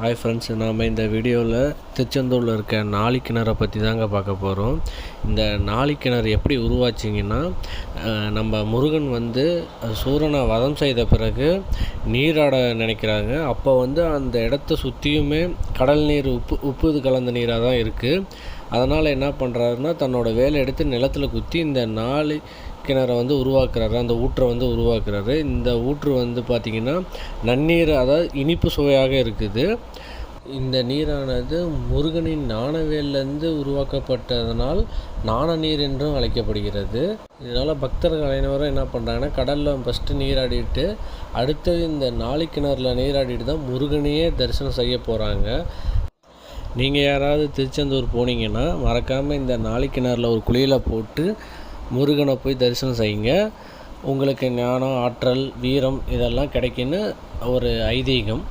Hi friends, நாம் இந்த வீடியோவில் திருச்செந்தூரில் இருக்க நாழிக்கிணறை பற்றி தாங்க பார்க்க போகிறோம். இந்த நாழிக்கிணறு எப்படி உருவாச்சிங்கன்னா, நம்ம முருகன் சூரனை வதம் செய்த பிறகு நீராட நினைக்கிறாங்க. அப்போ அந்த இடத்த சுற்றியுமே கடல் நீர் உப்பு இது கலந்த நீராக தான் இருக்குது. அதனால் என்ன பண்ணுறாருன்னா, தன்னோட வேலை எடுத்து நிலத்தில் குத்தி இந்த கிணறை உருவாக்குறாரு, அந்த ஊற்றை உருவாக்குறாரு. இந்த ஊற்று பார்த்திங்கன்னா நன்னீர், அதாவது இனிப்பு சுவையாக இருக்குது. இந்த நீரானது முருகனின் ஞானவேல்லேருந்து உருவாக்கப்பட்டதனால் ஞான நீர் என்றும் அழைக்கப்படுகிறது. இதனால் பக்தர்கள் அனைவரும் என்ன பண்ணுறாங்கன்னா, கடலில் ஃபஸ்ட்டு நீராடிட்டு அடுத்தது இந்த நாழிக்கிணறில் நீராடிட்டு தான் முருகனையே தரிசனம் செய்ய போகிறாங்க. நீங்கள் யாராவது திருச்செந்தூர் போனீங்கன்னா மறக்காமல் இந்த நாழிக்கிணறில் ஒரு குளியலை போட்டு முருகனை போய் தரிசனம் செய்யுங்க. உங்களுக்கு ஞானம், ஆற்றல், வீரம் இதெல்லாம் கிடைக்குன்னு ஒரு ஐதீகம்.